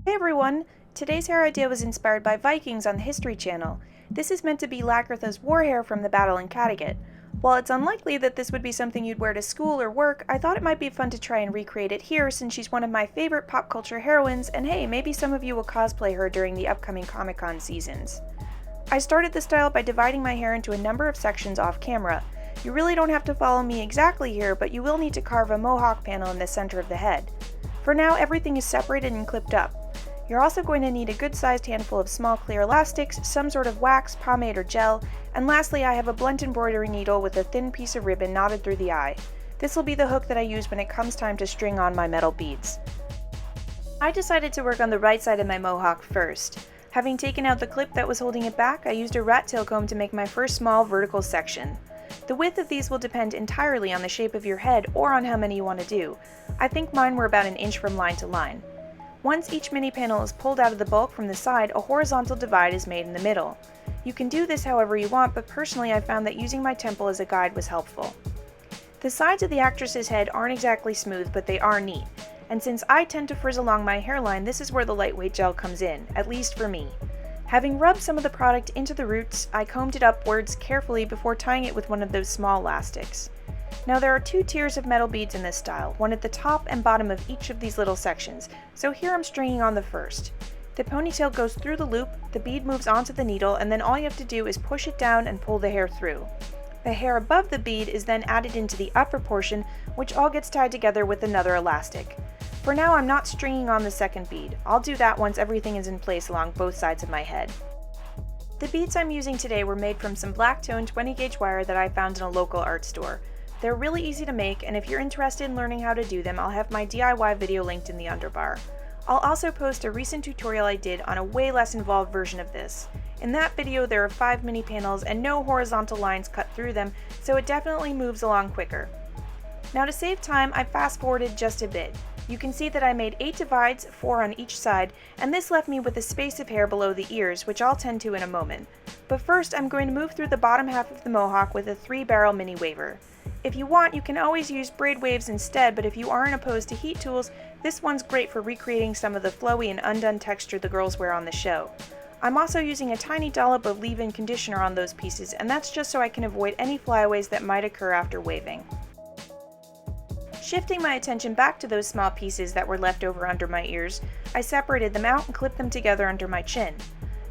Hey everyone! Today's hair idea was inspired by Vikings on the History Channel. This is meant to be Lagertha's war hair from the battle in Kattegat. While it's unlikely that this would be something you'd wear to school or work, I thought it might be fun to try and recreate it here since she's one of my favorite pop culture heroines, and hey, maybe some of you will cosplay her during the upcoming Comic-Con seasons. I started the style by dividing my hair into a number of sections off camera. You really don't have to follow me exactly here, but you will need to carve a mohawk panel in the center of the head. For now, everything is separated and clipped up. You're also going to need a good-sized handful of small clear elastics, some sort of wax, pomade, or gel, and lastly I have a blunt embroidery needle with a thin piece of ribbon knotted through the eye. This will be the hook that I use when it comes time to string on my metal beads. I decided to work on the right side of my mohawk first. Having taken out the clip that was holding it back, I used a rat tail comb to make my first small vertical section. The width of these will depend entirely on the shape of your head or on how many you want to do. I think mine were about an inch from line to line. Once each mini panel is pulled out of the bulk from the side, a horizontal divide is made in the middle. You can do this however you want, but personally I found that using my temple as a guide was helpful. The sides of the actress's head aren't exactly smooth, but they are neat, and since I tend to frizz along my hairline, this is where the lightweight gel comes in, at least for me. Having rubbed some of the product into the roots, I combed it upwards carefully before tying it with one of those small elastics. Now there are two tiers of metal beads in this style, one at the top and bottom of each of these little sections, so here I'm stringing on the first. The ponytail goes through the loop, the bead moves onto the needle, and then all you have to do is push it down and pull the hair through. The hair above the bead is then added into the upper portion, which all gets tied together with another elastic. For now I'm not stringing on the second bead. I'll do that once everything is in place along both sides of my head. The beads I'm using today were made from some black tone 20 gauge wire that I found in a local art store. They're really easy to make, and if you're interested in learning how to do them, I'll have my DIY video linked in the underbar. I'll also post a recent tutorial I did on a way less involved version of this. In that video there are 5 mini panels and no horizontal lines cut through them, so it definitely moves along quicker. Now to save time, I fast forwarded just a bit. You can see that I made 8 divides, 4 on each side, and this left me with a space of hair below the ears, which I'll tend to in a moment. But first I'm going to move through the bottom half of the mohawk with a 3-barrel mini waver. If you want, you can always use braid waves instead, but if you aren't opposed to heat tools, this one's great for recreating some of the flowy and undone texture the girls wear on the show. I'm also using a tiny dollop of leave-in conditioner on those pieces, and that's just so I can avoid any flyaways that might occur after waving. Shifting my attention back to those small pieces that were left over under my ears, I separated them out and clipped them together under my chin.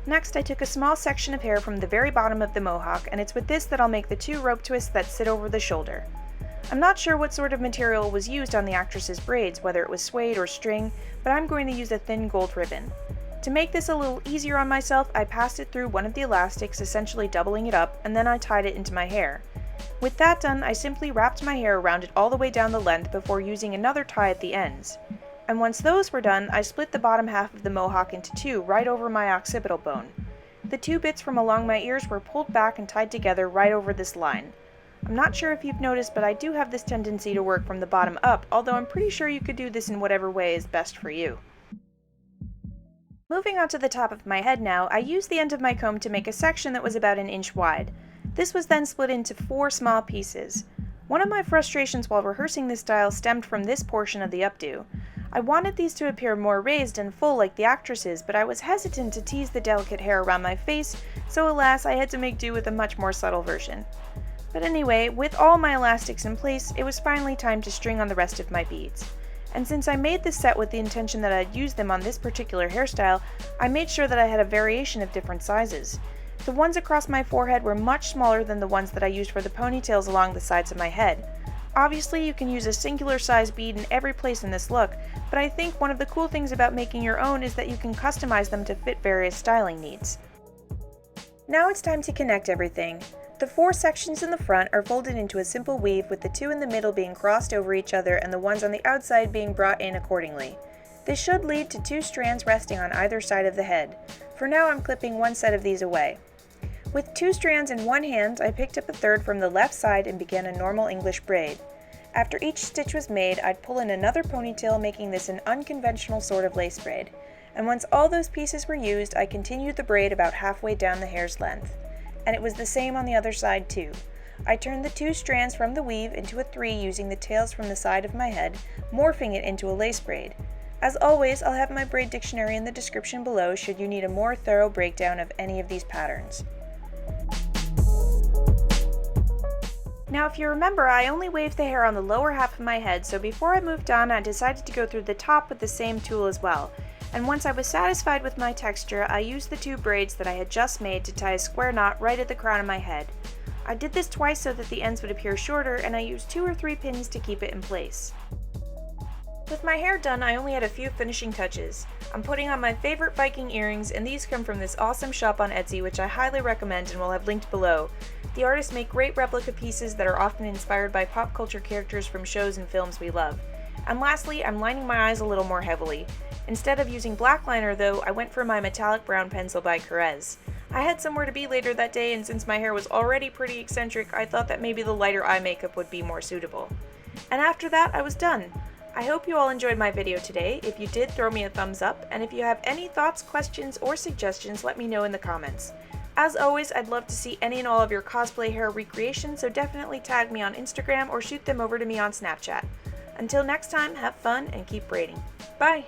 Next, I took a small section of hair from the very bottom of the mohawk, and it's with this that I'll make the 2 rope twists that sit over the shoulder. I'm not sure what sort of material was used on the actress's braids, whether it was suede or string, but I'm going to use a thin gold ribbon. To make this a little easier on myself, I passed it through one of the elastics, essentially doubling it up, and then I tied it into my hair. With that done, I simply wrapped my hair around it all the way down the length before using another tie at the ends. And once those were done, I split the bottom half of the mohawk into 2 right over my occipital bone. The 2 bits from along my ears were pulled back and tied together right over this line. I'm not sure if you've noticed, but I do have this tendency to work from the bottom up, although I'm pretty sure you could do this in whatever way is best for you. Moving on to the top of my head now, I used the end of my comb to make a section that was about an inch wide. This was then split into 4 small pieces. One of my frustrations while rehearsing this style stemmed from this portion of the updo. I wanted these to appear more raised and full like the actresses, but I was hesitant to tease the delicate hair around my face, so alas, I had to make do with a much more subtle version. But anyway, with all my elastics in place, it was finally time to string on the rest of my beads. And since I made this set with the intention that I'd use them on this particular hairstyle, I made sure that I had a variation of different sizes. The ones across my forehead were much smaller than the ones that I used for the ponytails along the sides of my head. Obviously, you can use a singular size bead in every place in this look, but I think one of the cool things about making your own is that you can customize them to fit various styling needs. Now it's time to connect everything. The 4 sections in the front are folded into a simple weave with the 2 in the middle being crossed over each other and the ones on the outside being brought in accordingly. This should lead to 2 strands resting on either side of the head. For now I'm clipping one set of these away. With 2 strands in one hand, I picked up a third from the left side and began a normal English braid. After each stitch was made, I'd pull in another ponytail, making this an unconventional sort of lace braid. And once all those pieces were used, I continued the braid about halfway down the hair's length. And it was the same on the other side too. I turned the 2 strands from the weave into a 3 using the tails from the side of my head, morphing it into a lace braid. As always, I'll have my braid dictionary in the description below should you need a more thorough breakdown of any of these patterns. Now if you remember, I only waved the hair on the lower half of my head, so before I moved on I decided to go through the top with the same tool as well. And once I was satisfied with my texture, I used the 2 braids that I had just made to tie a square knot right at the crown of my head. I did this twice so that the ends would appear shorter, and I used 2 or 3 pins to keep it in place. With my hair done, I only had a few finishing touches. I'm putting on my favorite Viking earrings, and these come from this awesome shop on Etsy, which I highly recommend and will have linked below. The artists make great replica pieces that are often inspired by pop culture characters from shows and films we love. And lastly, I'm lining my eyes a little more heavily. Instead of using black liner though, I went for my metallic brown pencil by Carez. I had somewhere to be later that day, and since my hair was already pretty eccentric, I thought that maybe the lighter eye makeup would be more suitable. And after that, I was done. I hope you all enjoyed my video today. If you did, throw me a thumbs up, and if you have any thoughts, questions, or suggestions, let me know in the comments. As always, I'd love to see any and all of your cosplay hair recreations, so definitely tag me on Instagram or shoot them over to me on Snapchat. Until next time, have fun and keep braiding. Bye!